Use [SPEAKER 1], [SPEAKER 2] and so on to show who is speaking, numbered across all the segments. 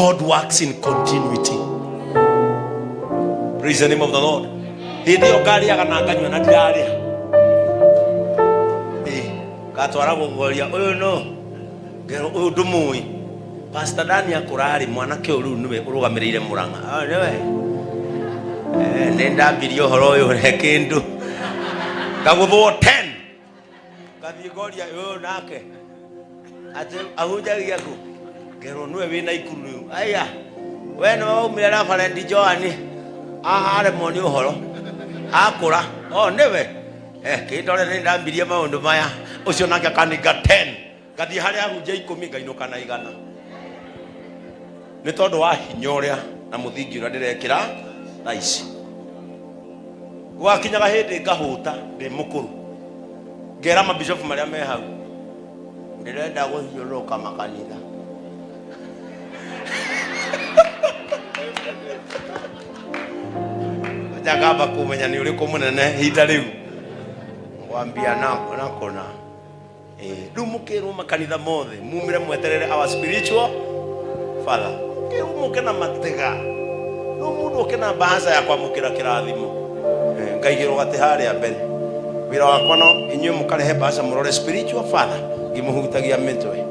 [SPEAKER 1] God works in continuity. Praise the name of the Lord. Hidio gari akananganywa na diaria. Katwara gogoria uyu no. Ngero uyu ndumui. Pastor Dani akurari mwanake uru niwe urugamirire Murang'a. Niwe. Nenda birio horo uyu hekindu. Kaguthwo 10. Kathigoria uyu nake. Ate ahujagia ku. Ngero niwe wina ikuru. Aya. We no waumire na Friend Joani. Are moni uhoro. Akura. Niwe. Kitore nindambirie maundu maya. Ucio nake akaniga 10. Gathi haria hunjia 10 ngainuka na 100. Ni tondu wa hinya uria na muthingi uria ndirekira na ici. Gwakinyaga hindi ngahuta ndi mukuru. Ngera mabishop maria me hau. Ndirenda guthiuruka makanitha. Jagaba kumenya ni uri kumunene hita riu. Wambia nakona. Dumukiru makanitha mothe mumire mweterere our spiritual father. Umuke na matega. No mundu okena baza ya kwamukira kirathimo. Ngaigiro gati haria mbere. Wira wakwa no inyuĩ mukarehe baza murore spiritual father ngimuhutagia mitwe.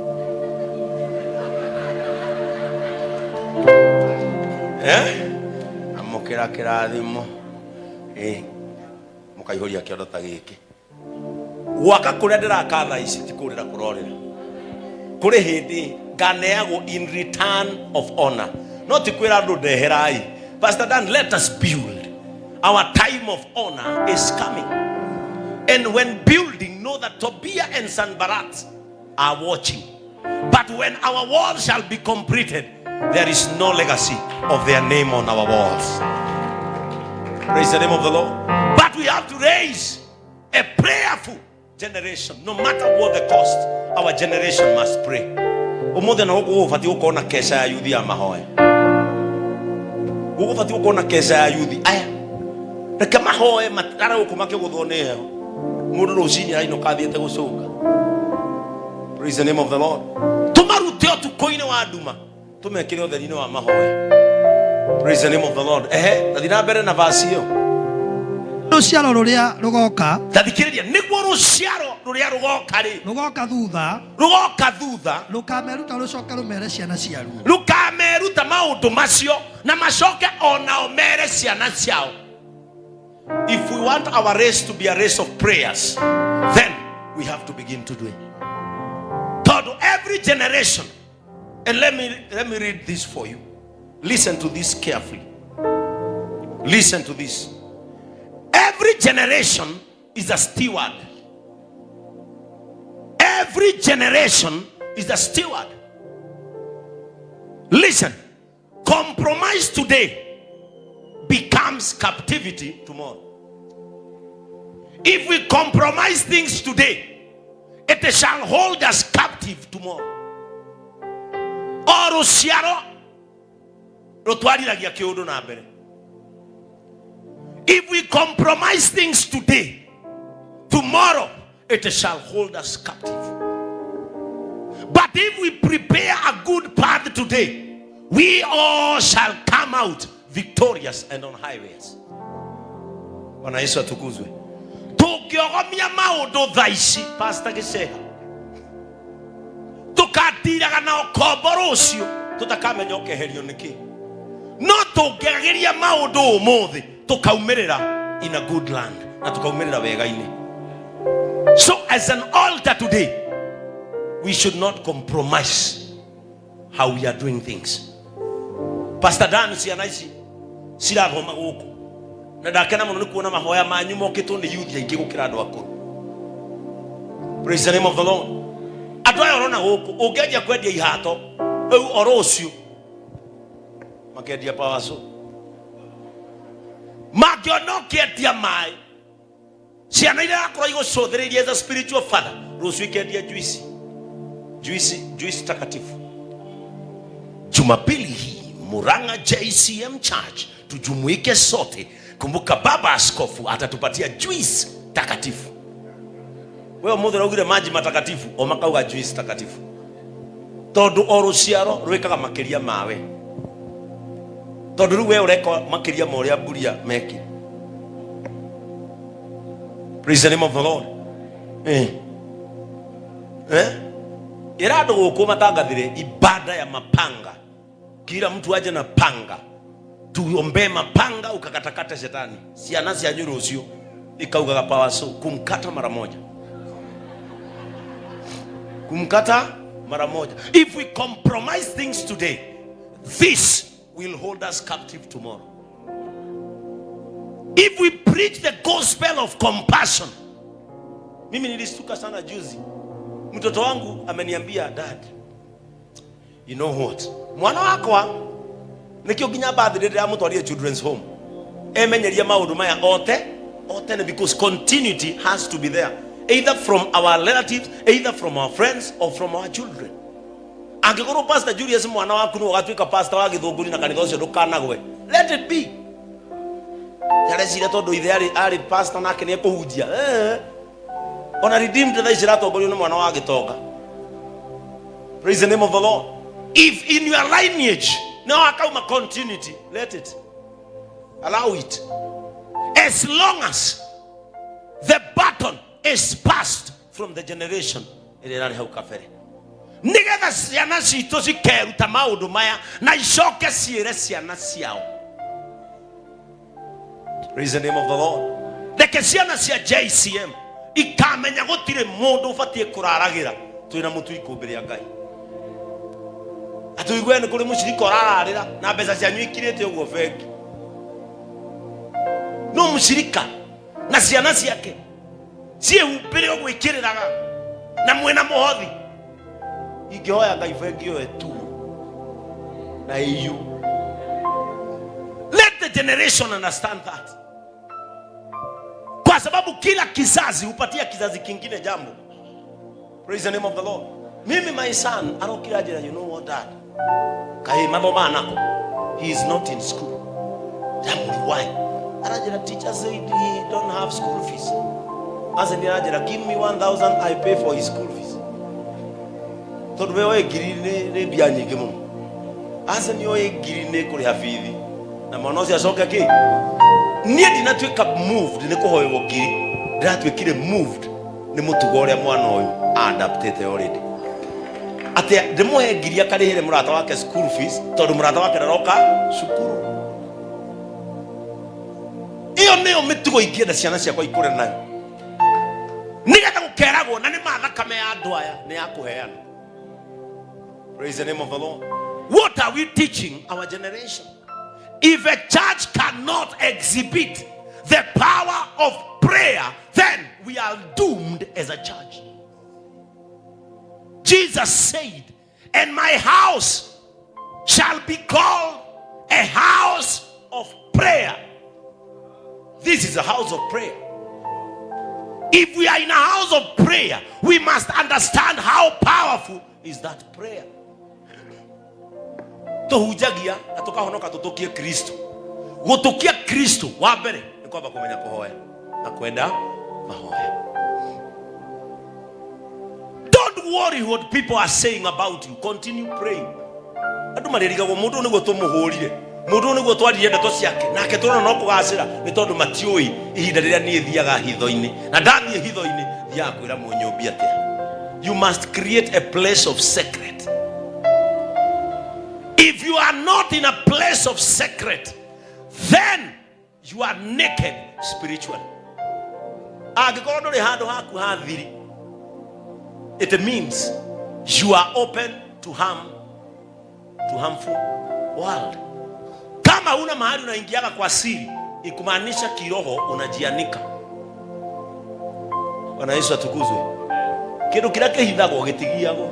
[SPEAKER 1] Amukira kirathimo. Mukaihoria kiondo ta giki. Waka kuria ndirakatha ici ti kurira kurorera. Kuri hindi nganeagwo in return of honor. Not kwira andu ndeherai. Pastor Dan, let us build. Our time of honor is coming. And when building, know that Tobiah and Sanballat are watching. But when our walls shall be completed, there is no legacy of their name on our walls. Praise the name of the Lord. But we have to raise a prayerful generation. No matter what the cost, our generation must pray. Umothe na huko ufati uko na kesha ya youth ya mahoya. Uko ufati uko na kesha ya youth. Aya. Reke mahoya matara uko make guthone. Mundu rucini aino kathiete gucuka. Praise the name of the Lord. Tumarute otukoine wa nduma. Tumekire utheri-ini wa mahoya. Praise the name of the Lord. Tathina mbere na verse iyo.
[SPEAKER 2] Ruciaro ruria rugoka.
[SPEAKER 1] Tathikiriria niguo ruciaro ruria rugoka ri.
[SPEAKER 2] Rugoka thutha.
[SPEAKER 1] Rugoka thutha.
[SPEAKER 2] Rukameruta rucoke rumere ciana ciaru.
[SPEAKER 1] Rukameruta maundu macio na macoke ona omere ciana ciao. If we want our race to be a race of prayers, then we have to begin to do it. To every generation, and let me read this for you. Listen to this carefully. Listen to this. Every generation is a steward. Every generation is a steward. Listen. Compromise today becomes captivity tomorrow. If we compromise things today, it shall hold us captive tomorrow. Oro siaro rotwariragia kiundu na mbere. If we compromise things today, tomorrow it shall hold us captive. But if we prepare a good path today, we all shall come out victorious and on highways. Bwana Yesu atukuzwe. Tukiogomia maundu thaici Pastor Giseha. Tukatiraga na okombo rucio tutakamenya ukeherio niki. No tungiagiria maundu umuthi tukaumirira in a good land na tukaumirira wega-ini. So as an altar today, we should not compromise how we are doing things. Pastor Dan ciana ici cirathoma guku na ndakena muno ni kuona mahoya manyu mokitwo ni youth aingi gukira andu akuru. Praise the name of the Lord. Andu aya orona guku ungeanjia kwendia ihato au oro ucio makendia pawaso magionoketia mai ciana ira akora igũcũthĩrĩirie as a spiritual father rũciũ ikendia juice takatifu. Jumapili hii Murang'a JCM Church tujumuike sote. Kumbuka baba askofu atatupatia juice takatifu. Wewe mudhara ugire maji matakatifu o makauga juice takatifu. Tondu oruciaro rwikaga makiria mawe tondu riu we ureka makiria ma uria mburia meki. Praise the name of the Lord. Irado guku matangathire ibada ya mapanga, kila mtu aje na panga, tuombe mapanga, ukakatakata shetani. Ciana cia nyuru ucio ikaugaga power so kumkata mara moja, kumkata mara moja. If we compromise things today, this will hold us captive tomorrow. If we preach the gospel of compassion. Mimi nilistuka sana juzi, mtoto wangu ameniambia, dad, you know what, mwana wako nikio ginya birthday ya mutwarie children's home emenyeria maundu maya ote because continuity has to be there, either from our relatives, either from our friends, or from our children. Angikoro Pastor Julius mwana waku no gatwika pastor wa githunguri na kanitha ucio ndukanagwe, let it be. Yale zile tondu ithe ari pastor nake ni kuhunjia ona redeemed tha icira tongorio na mwana wa gitonga. Praise the name of the Lord. If in your lineage now akauma continuity, let it, allow it, as long as the baton is passed from the generation irani hau kafere, nigetha ciana citu cikeruta maundu maya na icoke ciire ciana ciao. Praise the name of the Lord. Reke ciana cia JCM ikamenya gutire mundu ubatie kuraragira twina mutu ikumbiri ya Ngai. Atuigwe ni kuri mushirika urararira na mbeca cianyu ikirite uguo bengi. No mushirika na ciana ciake cie upire gwikiriraga na mwena muhothi, ingihoya Ngai bengi yo etu na iyu. Let the generation understand that. Kwa sababu kila kizazi upatia kizazi kingine jambo. Praise the name of the Lord. Mimi my son arokiraje, you know what dad, kai mambo manako, he is not in school. Jambo why? Arajira teacher said he don't have school fees. As in arajira give me 1,000 I pay for his school fees. Tondu we giri ne bia nyingi muno. As in yo giri ne kuri hafithi na mwana ucio acoke ki nie dinatuika moved ni kuhoywo giri, ndatwikire moved ni mutugo uria mwana uyu adapted already. Ate ndimuhe ngiri akarihire murata wake school fees tondu murata wake ndaroka cukuru. Iyo niyo mitugo ingĩenda ciana ciakwa ikure nayo, nigetha gukeragwo na ni mathakame ya andu aya ni ya kuheana. Praise the name of the Lord. What are we teaching our generation? If a church cannot exhibit the power of prayer, then we are doomed as a church. Jesus said, and my house shall be called a house of prayer. This is a house of prayer. If we are in a house of prayer, we must understand how powerful is that prayer. Tuhujagia atukahonoka tutukie Kristo. Gutukia Kristo wa mbere ni kwamba kumenya kuhoya na kwenda mahoya. Don't worry what people are saying about you. Continue praying. Andu maririgago mundu ni gutumuhurire, mundu ni gutwarire ndeto ciake, nake turona no kugacira ni tondu matiui ihinda riria ni thiaga hitho-ini na ndathie hitho-ini thia kwira munyumbi atia. You must create a place of secret. If you are not in a place of secret, then you are naked spiritually. It means you are open to harmful world. Kama una mahali unaingiaga kwa siri, ikumaanisha kiroho unajianika. Bwana Yesu atukuzwe. Kindu kiria kihithagwo gitigiagwo.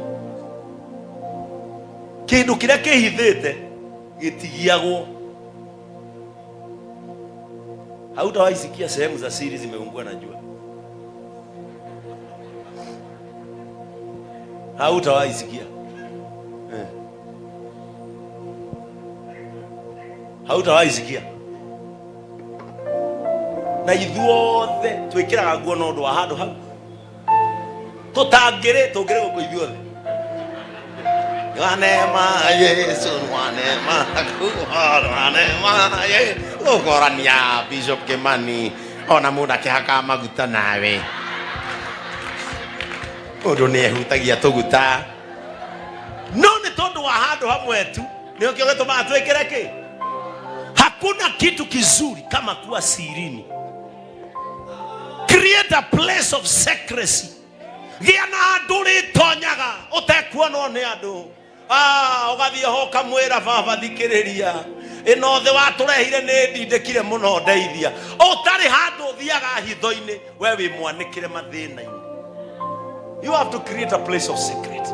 [SPEAKER 1] Kindu kiria kihithite gitigiagwo. Hautawaisikia sehemu za siri zimeungua na jua. Hautawaisikia. Hautawaisikia. Na ithuothe twikiraga nguo no ndu wa handu hau. Tutangire tungire guko ithuothe. Wanema Yesu wanema wanema ye ogorania Bishop Kimani ona muda kihaka maguta nawe odo ne hutagia tuguta no ni tondu wa handu hamwe tu nio kiogeto matwekereke. Hakuna kitu kizuri kama kuwa sirini. Create a place of secrecy. Giana andu ritonyaga utekuonwo ni andu. Ugathie ho kamwira baba thikiriria ino the waturehire ni ndindikire muno ndeithia utari handu thiaga hitho-ini we wi mwanikire mathina-ini. You have to create a place of secret.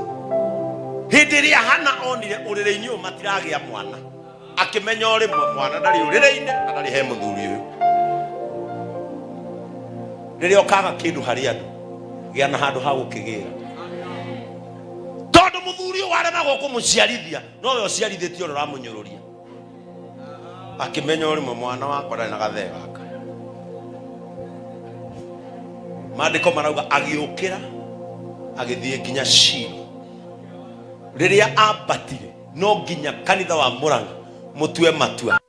[SPEAKER 1] Hindi ria Hana onire urire-ini uyu matiragia mwana akimenya uri mwana ndari urire-ini na ndari he muthuri uyu. Riria ukaga kindu hari andu gia na handu ha gukigira tondu muthuri waremagwo kumuciarithia no we uciarithitio ro ramunyururia akimenya uri mwana wakwa ndari na gathe gaka. Maandiko marauga agiukira agithie nginya Shilo. Riria ambatire no nginya kanitha wa Murang'a mutue matua